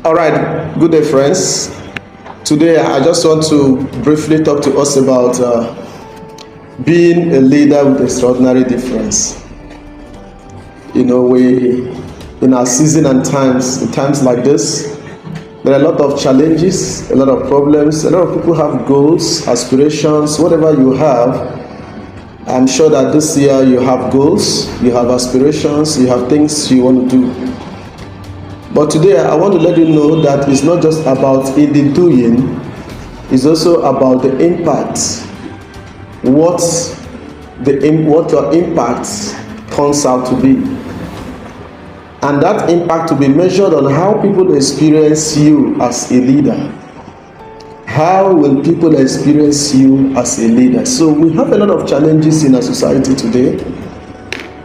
All right, good day, friends. Today, I just want to briefly talk to us about being a leader with extraordinary difference. We in our season and times, in times like this, there are a lot of challenges, a lot of problems. A lot of people have goals, aspirations, whatever you have. I'm sure that this year you have goals, you have aspirations, you have things you want to do. But today I want to let you know that it's not just about in the doing, it's also about the impact. What your impact turns out to be. And that impact will be measured on how people experience you as a leader. How will people experience you as a leader? So we have a lot of challenges in our society today,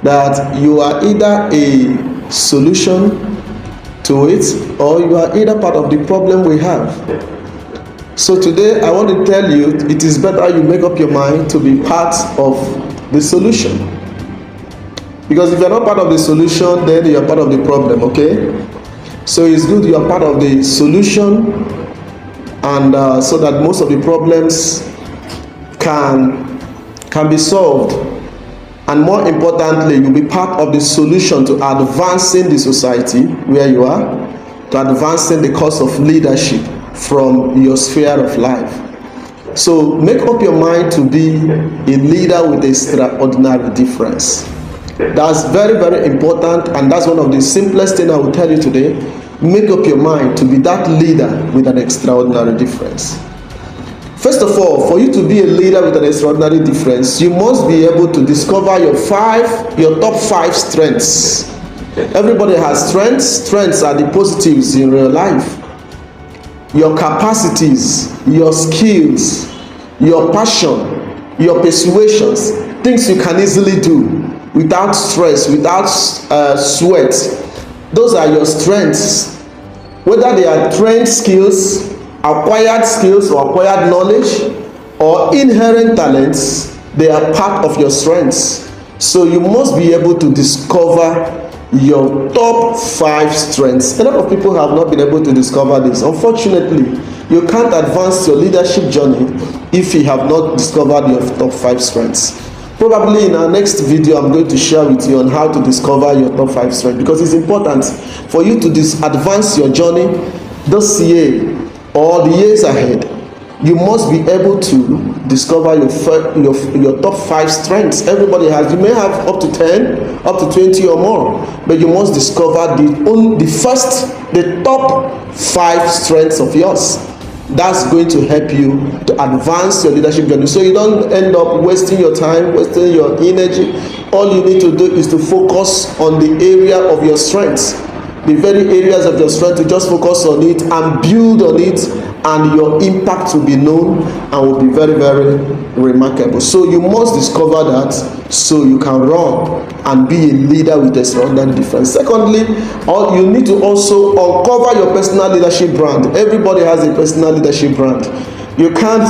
that you are either a solution to it, or you are either part of the problem we have. So today I want to tell you, it is better you make up your mind to be part of the solution. Because if you are not part of the solution, then you are part of the problem, okay? So it's good you are part of the solution, and so that most of the problems can be solved. And more importantly, you'll be part of the solution to advancing the society where you are, to advancing the cause of leadership from your sphere of life. So make up your mind to be a leader with extraordinary difference. That's very, very important, and that's one of the simplest things I will tell you today. Make up your mind to be that leader with an extraordinary difference. First of all, for you to be a leader with an extraordinary difference, you must be able to discover your top five strengths. Everybody has strengths. Strengths are the positives in real life. Your capacities, your skills, your passion, your persuasions, things you can easily do without stress, without sweat. Those are your strengths. Whether they are trained skills, acquired skills or acquired knowledge, or inherent talents, they are part of your strengths. So you must be able to discover your top five strengths. A lot of people have not been able to discover this. Unfortunately, you can't advance your leadership journey if you have not discovered your top five strengths. Probably in our next video, I'm going to share with you on how to discover your top five strengths, because it's important for you to advance your journey this year or the years ahead. You must be able to discover your top five strengths. Everybody has, you may have up to 10, up to 20 or more, but you must discover the top five strengths of yours. That's going to help you to advance your leadership journey, so you don't end up wasting your time, wasting your energy. All you need to do is to focus on the area of your strengths, the very areas of your strength, to just focus on it and build on it, and your impact will be known and will be very, very remarkable. So you must discover that, so you can run and be a leader with extraordinary difference. Secondly, you need to also uncover your personal leadership brand. Everybody has a personal leadership brand. You can't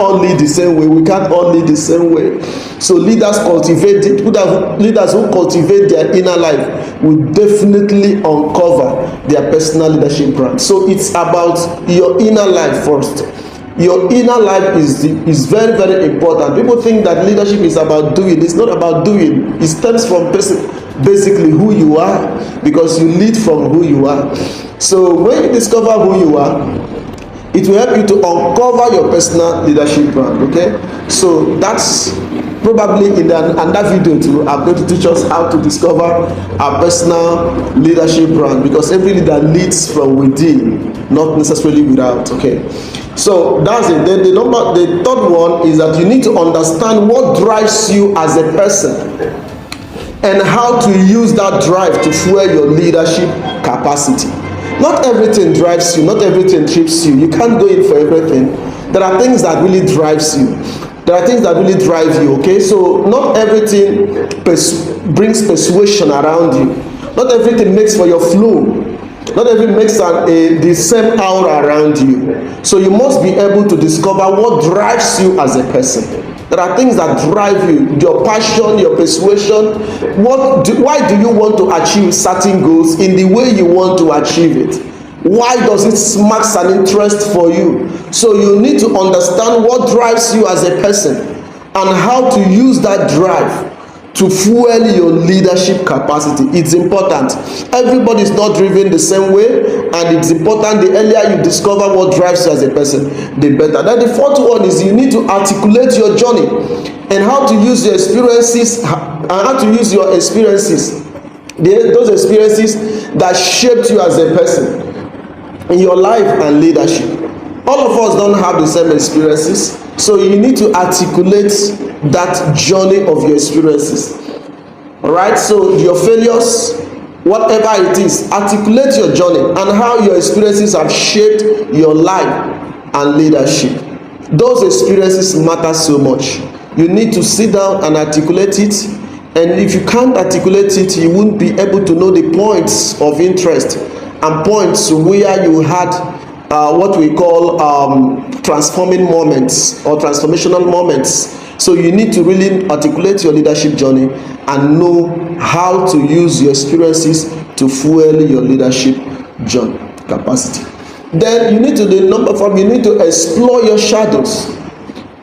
all lead the same way. We can't all lead the same way. So leaders cultivate it. Leaders who cultivate their inner life will definitely uncover their personal leadership brand. So it's about your inner life first. Your inner life is very, very important. People think that leadership is about doing. It's not about doing. It stems from basically who you are, because you lead from who you are. So when you discover who you are, it will help you to uncover your personal leadership brand. Okay, so that's probably in another video too. I'm going to teach us how to discover our personal leadership brand, because every leader leads from within, not necessarily without. Okay, so that's it. Then the third one is that you need to understand what drives you as a person, and how to use that drive to fuel your leadership capacity. Not everything drives you, not everything trips you. You can't go in for everything. There are things that really drives you. There are things that really drive you, okay? So not everything brings persuasion around you. Not everything makes for your flow. Not everything makes the same aura around you. So you must be able to discover what drives you as a person. There are things that drive you, your passion, your persuasion. Why do you want to achieve certain goals in the way you want to achieve it? Why does it spark an interest for you? So you need to understand what drives you as a person and how to use that drive to fuel your leadership capacity. It's important. Everybody is not driven the same way, and it's important the earlier you discover what drives you as a person, the better. Then the fourth one is you need to articulate your journey and how to use your experiences those experiences that shaped you as a person in your life and leadership. All of us don't have the same experiences, so you need to articulate that journey of your experiences. All right, so your failures, whatever it is, articulate your journey and how your experiences have shaped your life and leadership. Those experiences matter so much. You need to sit down and articulate it, and if you can't articulate it, you won't be able to know the points of interest and points where you had what we call transforming moments or transformational moments. So you need to really articulate your leadership journey and know how to use your experiences to fuel your leadership journey capacity. Then you need to, you need to explore your shadows,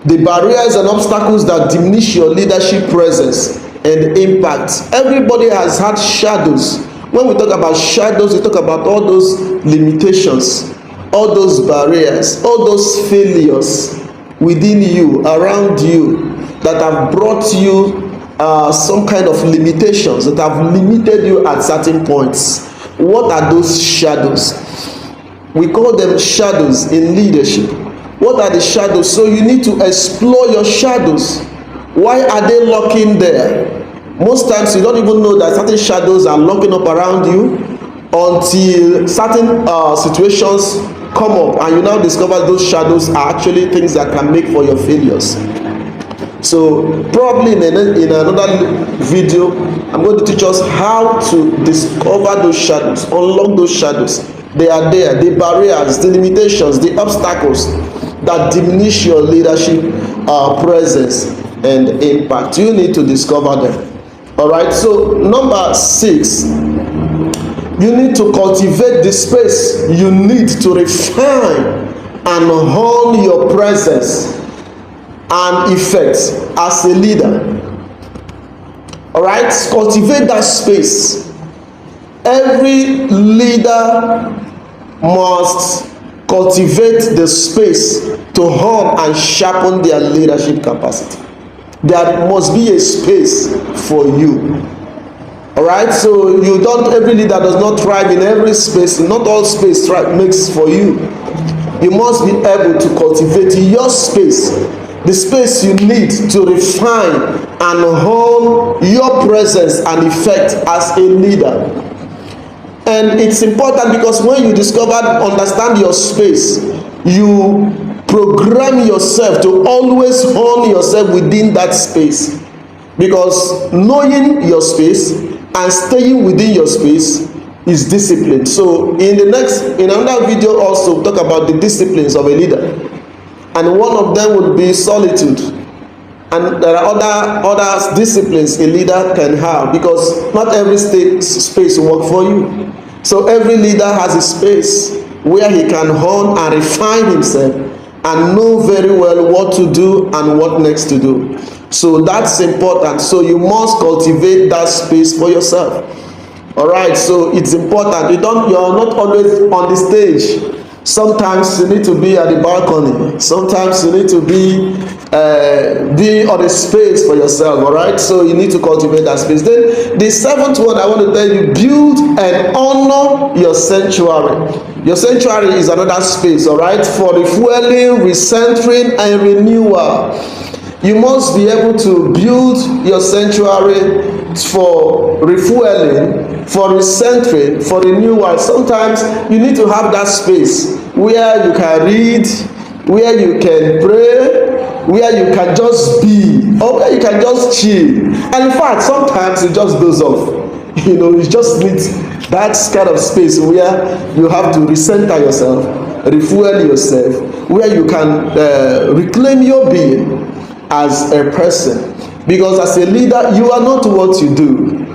the barriers and obstacles that diminish your leadership presence and impact. Everybody has had shadows. When we talk about shadows, we talk about all those limitations, all those barriers, all those failures within you, around you, that have brought you some kind of limitations, that have limited you at certain points. What are those shadows? We call them shadows in leadership. What are the shadows? So you need to explore your shadows. Why are they lurking there? Most times you don't even know that certain shadows are lurking up around you until certain situations come up, and you now discover those shadows are actually things that can make for your failures. So probably in another video, I'm going to teach us how to discover those shadows, unlock those shadows. They are there, the barriers, the limitations, the obstacles that diminish your leadership presence and impact. You need to discover them. All right, so number 6, you need to cultivate the space you need to refine and hone your presence and effect as a leader. All right, cultivate that space. Every leader must cultivate the space to hone and sharpen their leadership capacity. There must be a space for you. All right, so every leader does not thrive in every space. Not all space makes for you. You must be able to cultivate your space, the space you need to refine and hone your presence and effect as a leader. And it's important because when you understand your space, you program yourself to always hone yourself within that space. Because knowing your space and staying within your space is discipline. So in another video also, we'll talk about the disciplines of a leader. And one of them would be solitude. And there are other disciplines a leader can have, because not every space will work for you. So every leader has a space where he can hone and refine himself and know very well what to do and what next to do. So that's important. So you must cultivate that space for yourself. All right, so it's important. You are not always on the stage. Sometimes you need to be at the balcony. Sometimes you need to be on a space for yourself. All right, so you need to cultivate that space. Then the 7th one, I want to tell you, build and honor your sanctuary. Your sanctuary is another space, all right, for refueling, recentering, and renewal. You must be able to build your sanctuary for refueling, for recentering, for renewal. Sometimes you need to have that space where you can read, where you can pray, where you can just be, or where you can just chill. And in fact, sometimes you just doze off. You just need that kind of space where you have to recenter yourself, refuel yourself, where you can reclaim your being as a person. Because as a leader, you are not what you do.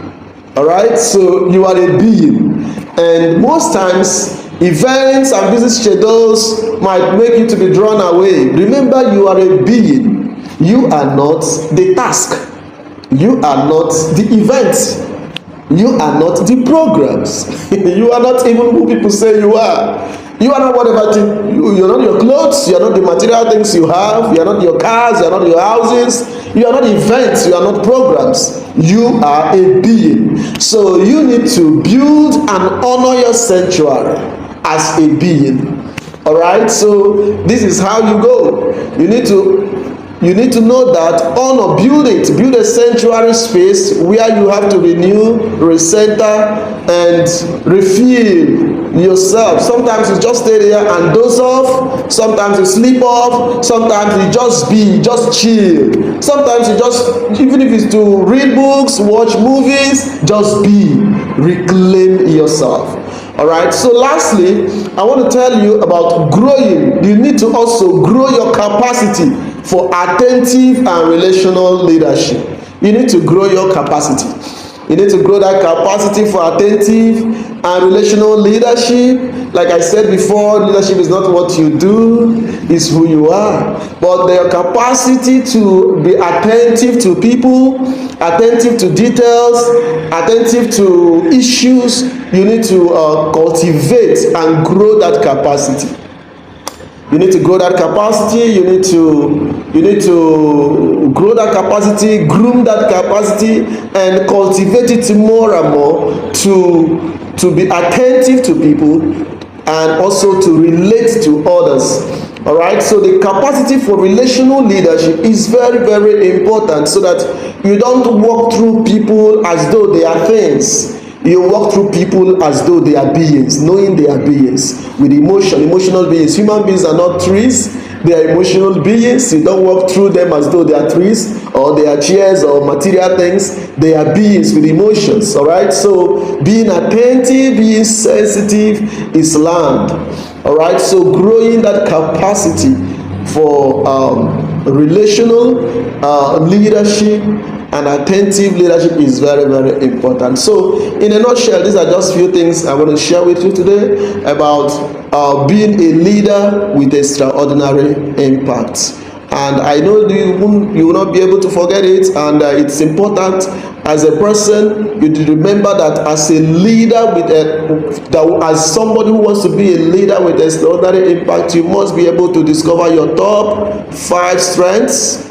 All right, so you are a being, and most times Events and busy schedules might make you to be drawn away. Remember, you are a being. You are not the task. You are not the event. You are not the programs. You are not even who people say you are. You are not whatever thing. You are not your clothes. You are not the material things you have. You are not your cars. You are not your houses. You are not events. You are not programs. You are a being. So you need to build and honor your sanctuary as a being. All right. So this is how you go. You need to know that honor, build a sanctuary space where you have to renew, recenter, and refill yourself. Sometimes you just stay there and doze off. Sometimes you sleep off. Sometimes you just chill. Sometimes you just, even if it's to read books, watch movies, just be. Reclaim yourself. All right. So lastly, I want to tell you about growing. You need to also grow your capacity for attentive and relational leadership. You need to grow your capacity. You need to grow that capacity for attentive and relational leadership. Like I said before, leadership is not what you do, it's who you are. But the capacity to be attentive to people, attentive to details, attentive to issues, you need to cultivate and grow that capacity. You need to grow that capacity. You need to grow that capacity, groom that capacity, and cultivate it more and more to be attentive to people and also to relate to others. All right. So the capacity for relational leadership is very, very important, so that you don't walk through people as though they are things. You walk through people as though they are beings, knowing they are beings with emotional beings. Human beings are not trees, they are emotional beings. You don't walk through them as though they are trees or they are chairs or material things. They are beings with emotions. All right. So being attentive, being sensitive is learned. All right. So growing that capacity for relational leadership and attentive leadership is very, very important. So in a nutshell, these are just few things I want to share with you today about being a leader with extraordinary impact. And I know you will not be able to forget it, and it's important as a person you remember that as a leader as somebody who wants to be a leader with extraordinary impact, you must be able to discover your top 5 strengths.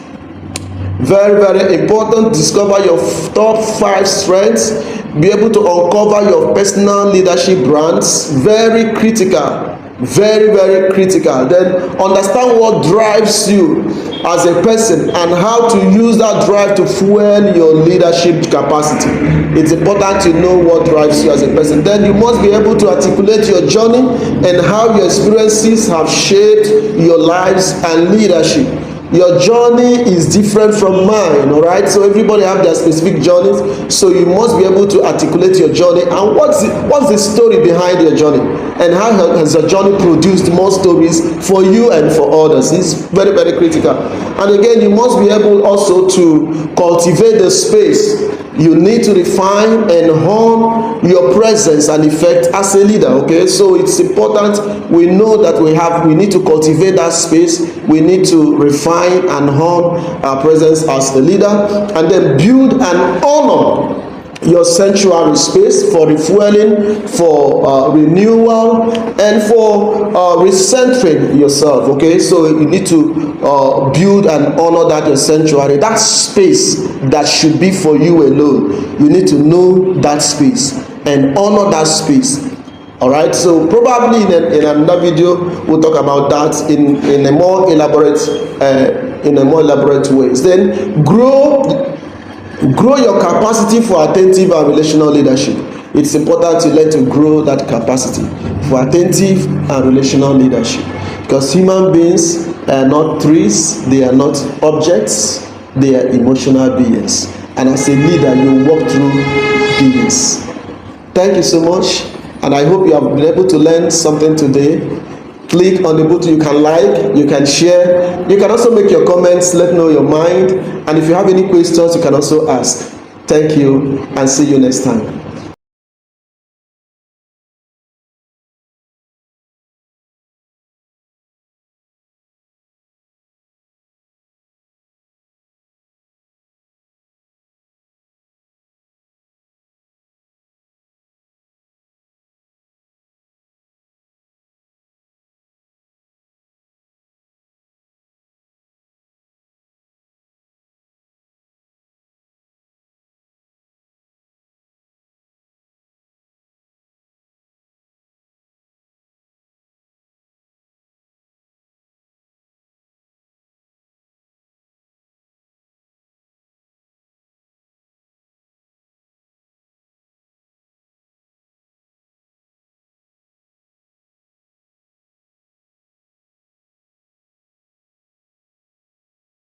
Very, very important. Discover your top 5 strengths. Be able to uncover your personal leadership brands. Very critical. Very, very critical. Then understand what drives you as a person and how to use that drive to fuel your leadership capacity. It's important to know what drives you as a person. Then you must be able to articulate your journey and how your experiences have shaped your lives and leadership. Your journey is different from mine. All right. So everybody have their specific journeys. So you must be able to articulate your journey and what's the story behind your journey, and how has your journey produced more stories for you and for others. It's very, very critical. And again, you must be able also to cultivate the space. You need to refine and hone your presence and effect as a leader. Okay, so it's important we know that we need to cultivate that space. We need to refine and hone our presence as a leader, and then build and honor your sanctuary space for refueling, for renewal, and for recentering yourself. Okay, so you need to build and honor that your sanctuary, that space that should be for you alone. You need to know that space and honor that space. All right. So probably in another video we'll talk about that in a more elaborate ways. Then grow your capacity for attentive and relational leadership. It's important to learn to grow that capacity for attentive and relational leadership, because human beings are not trees, they are not objects, they are emotional beings. And as a leader, you walk through beings. Thank you so much, and I hope you have been able to learn something today. Click on the button. You can like, you can share, you can also make your comments, let know your mind, and if you have any questions you can also ask. Thank you, and see you next time.